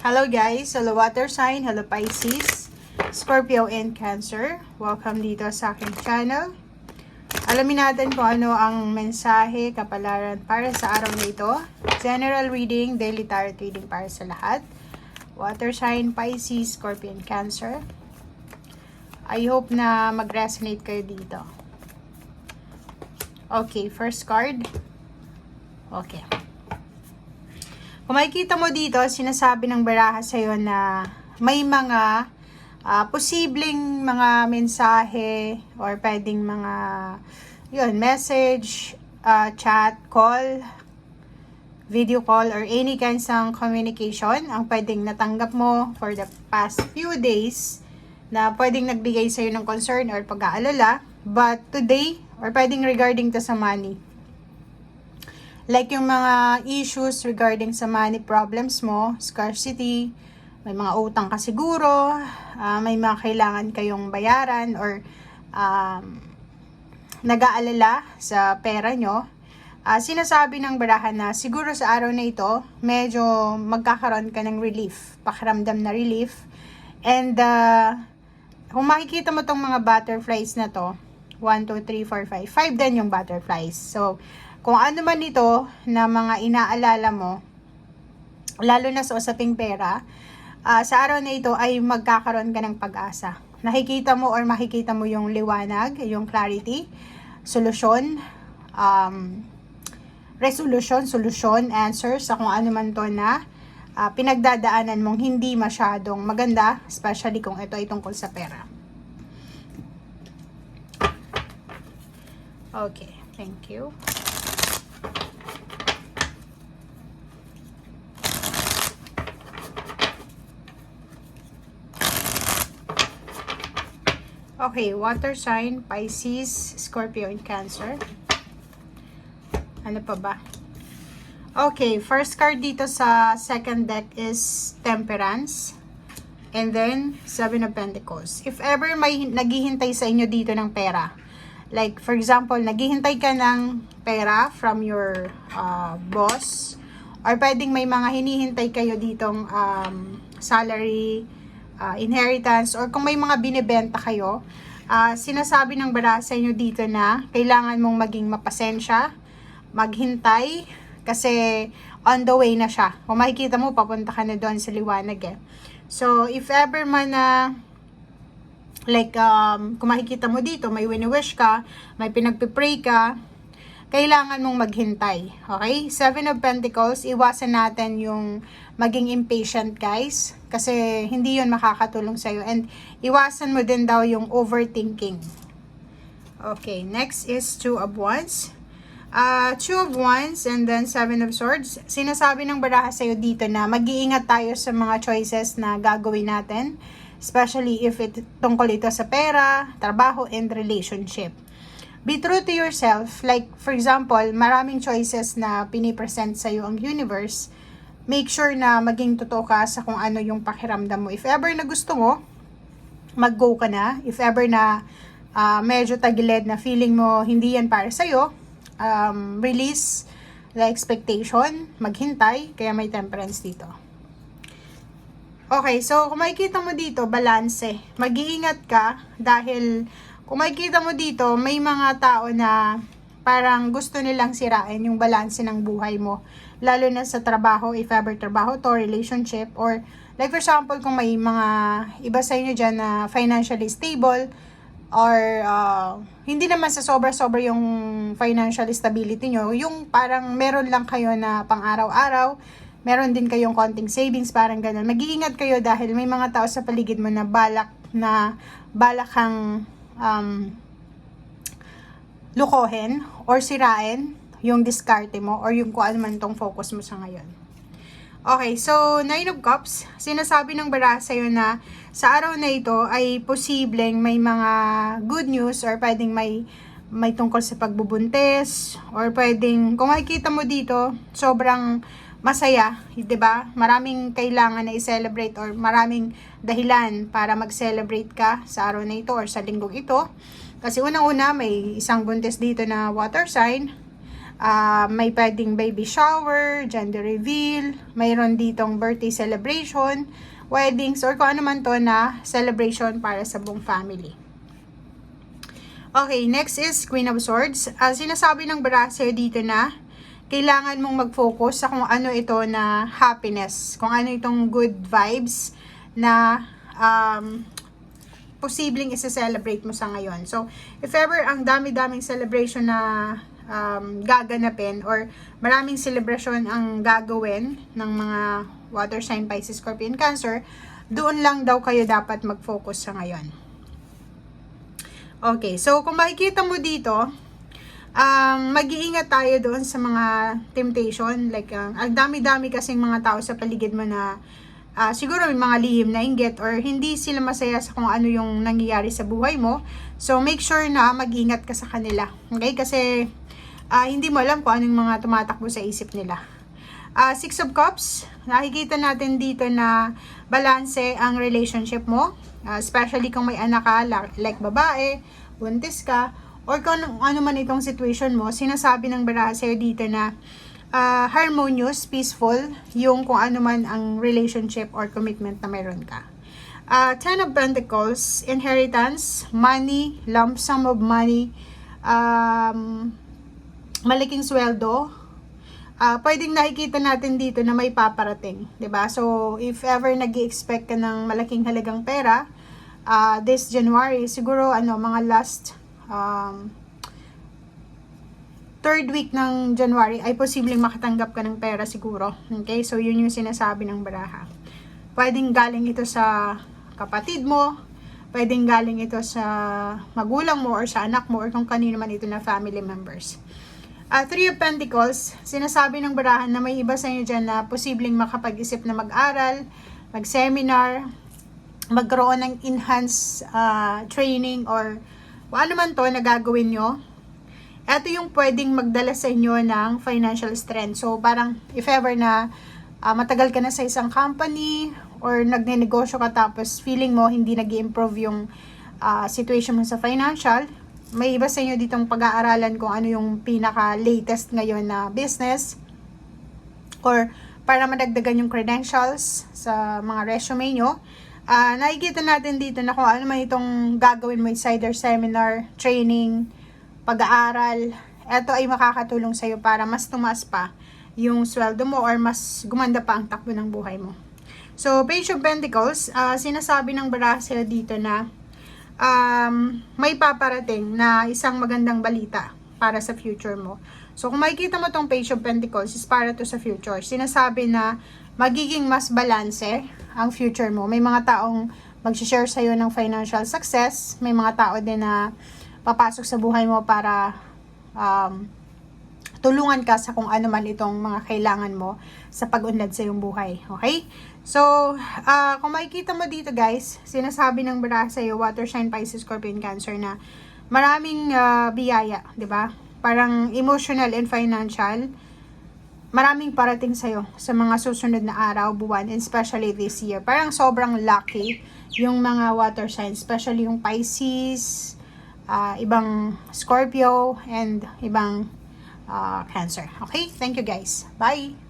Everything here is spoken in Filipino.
Hello guys, hello water sign, hello Pisces, Scorpio and Cancer. Welcome dito sa aking channel. Alamin natin kung ano ang mensahe, kapalaran para sa araw na ito. General reading, daily tarot reading para sa lahat. Water sign, Pisces, Scorpio and Cancer. I hope na mag-resonate kayo dito. Okay, first card. Okay. Kung makikita mo dito, sinasabi ng baraha sa'yo na may mga posibleng mga mensahe or pwedeng mga message, chat, call, video call, or any kinds ng communication ang pwedeng natanggap mo for the past few days na pwedeng nagbigay sa'yo ng concern or pag-aalala. But today, or pwedeng regarding to sa money. Like yung mga issues regarding sa money problems mo, scarcity, may mga utang ka siguro, may mga kailangan kayong bayaran or nag-aalala sa pera nyo. Sinasabi ng baraha na siguro sa araw na ito, medyo magkakaroon ka ng relief, pakiramdam na relief. And kung makikita mo tong mga butterflies na to, 1, 2, 3, 4, 5, 5 din yung butterflies. So, kung ano man ito na mga inaalala mo, lalo na sa usaping pera, sa araw na ito ay magkakaroon ka ng pag-asa. Nakikita mo or makikita mo yung liwanag, yung clarity, solusyon, resolution, solution, answer sa kung ano man to na pinagdadaanan mong hindi masyadong maganda, especially kung ito ay tungkol sa pera. Okay, thank you. Okay, water sign, Pisces, Scorpio, and Cancer. Ano pa ba? Okay, first card dito sa second deck is Temperance. And then, Seven of Pentacles. If ever may naghihintay sa inyo dito ng pera, like for example, naghihintay ka ng pera from your boss, or pwedeng may mga hinihintay kayo ditong salary, inheritance, or kung may mga binibenta kayo, sinasabi ng baraha sa inyo dito na kailangan mong maging mapasensya, maghintay, kasi on the way na siya. Kung makikita mo, papunta ka na doon sa liwanag eh. So, if ever man na like, kung makikita mo dito, may wini-wish ka, may pinagpipray ka, kailangan mong maghintay. Okay? Seven of Pentacles, iwasan natin yung maging impatient, guys. Kasi hindi yun makakatulong sa'yo. And iwasan mo din daw yung overthinking. Okay, next is Two of Wands. Two of Wands and then Seven of Swords. Sinasabi ng baraha sa'yo dito na mag-iingat tayo sa mga choices na gagawin natin. Especially if tungkol ito sa pera, trabaho, and relationship. Be true to yourself. Like, for example, maraming choices na pinipresent sa'yo ang universe. Make sure na maging totoo ka sa kung ano yung pakiramdam mo. If ever na gusto mo, mag-go ka na. If ever na medyo tagilid na feeling mo hindi yan para sa'yo, release the expectation, maghintay, kaya may Temperance dito. Okay, so kung makikita mo dito, balanse. Mag-iingat ka dahil kung makikita mo dito, may mga tao na parang gusto nilang sirain yung balanse ng buhay mo. Lalo na sa trabaho, if ever trabaho to, relationship, or like for example, kung may mga iba sa inyo dyan na financially stable, or hindi naman sa sobra-sobra yung financial stability nyo, yung parang meron lang kayo na pang araw-araw, meron din kayong konting savings, parang ganun. Mag-iingat kayo dahil may mga tao sa paligid mo na balak kang lukohin or sirain yung diskarte mo or yung kung ano man tong focus mo sa ngayon. Okay, so Nine of Cups, sinasabi ng baraha sa'yo na sa araw na ito ay posibleng may mga good news or pwedeng may tungkol sa pagbubuntis or pwedeng, kung makikita mo dito, sobrang masaya, 'di ba? Maraming kailangan na i-celebrate or maraming dahilan para mag-celebrate ka sa araw na ito or sa linggong ito. Kasi unang-una, may isang buntis dito na water sign. May pwedeng baby shower, gender reveal, mayroon ditong birthday celebration, weddings, or kung ano man to na celebration para sa buong family. Okay, next is Queen of Swords. Sinasabi ng Baraha dito na kailangan mong mag-focus sa kung ano ito na happiness, kung ano itong good vibes na posibleng isa-celebrate mo sa ngayon. So, if ever ang dami-daming celebration na gaganapin or maraming celebration ang gagawin ng mga water sign, Pisces, Scorpion, Cancer, doon lang daw kayo dapat mag-focus sa ngayon. Okay, so kung makikita mo dito, mag-iingat tayo doon sa mga temptation. Like, ang dami-dami kasing mga tao sa paligid mo na siguro may mga lihim na inggit or hindi sila masaya sa kung ano yung nangyayari sa buhay mo. So, make sure na mag-ingat ka sa kanila. Okay? Kasi, hindi mo alam kung anong mga tumatakbo sa isip nila. Six of Cups, nakikita natin dito na balanse ang relationship mo. Especially kung may anak ka, like babae, buntis ka, or kung ano man itong situation mo, sinasabi ng Baraha sa'yo dito na harmonious, peaceful, yung kung ano man ang relationship or commitment na mayroon ka. Ten of Pentacles, inheritance, money, lump sum of money, malaking sweldo, pwedeng nakikita natin dito na may paparating, 'di ba? So, if ever nag-i-expect ka ng malaking halagang pera, this January, siguro mga last third week ng January ay posibleng makatanggap ka ng pera siguro. Okay? So, yun yung sinasabi ng Baraha. Pwedeng galing ito sa kapatid mo, pwedeng galing ito sa magulang mo or sa anak mo or kung kanino man ito na family members. Three of Pentacles, sinasabi ng Baraha na may iba sa inyo dyan na posibleng makapag-isip na mag-aral, mag-seminar, magkaroon ng enhanced training or kung ano man to na gagawin nyo. Ito yung pwedeng magdala sa inyo ng financial strength. So, parang if ever na matagal ka na sa isang company or nagnenegosyo ka tapos feeling mo hindi nag-improve yung situation mo sa financial, may iba sa inyo ditong pag-aaralan kung ano yung pinaka-latest ngayon na business or para madagdagan yung credentials sa mga resume nyo. Nakikita natin dito na kung ano man itong gagawin mo, either seminar, training, pag-aaral, ito ay makakatulong sa'yo para mas tumaas pa yung sweldo mo or mas gumanda pa ang takbo ng buhay mo. So, Page of Pentacles, sinasabi ng Baraha sa'yo dito na may paparating na isang magandang balita para sa future mo. So, kung makikita mo tong Page of Pentacles, is para to sa future. Sinasabi na magiging mas balanse ang future mo. May mga taong mag-share sa'yo ng financial success. May mga tao din na papasok sa buhay mo para tulungan ka sa kung ano man itong mga kailangan mo sa pag-unlad sa iyong buhay. Okay? So, kung makikita mo dito guys, sinasabi ng Baraha sa'yo, Water Sign, Pisces, Scorpion, Cancer na maraming biyaya, di ba? Parang emotional and financial, maraming parating sa'yo sa mga susunod na araw, buwan, and especially this year. Parang sobrang lucky yung mga water signs, especially yung Pisces, ibang Scorpio, and ibang Cancer. Okay? Thank you guys. Bye!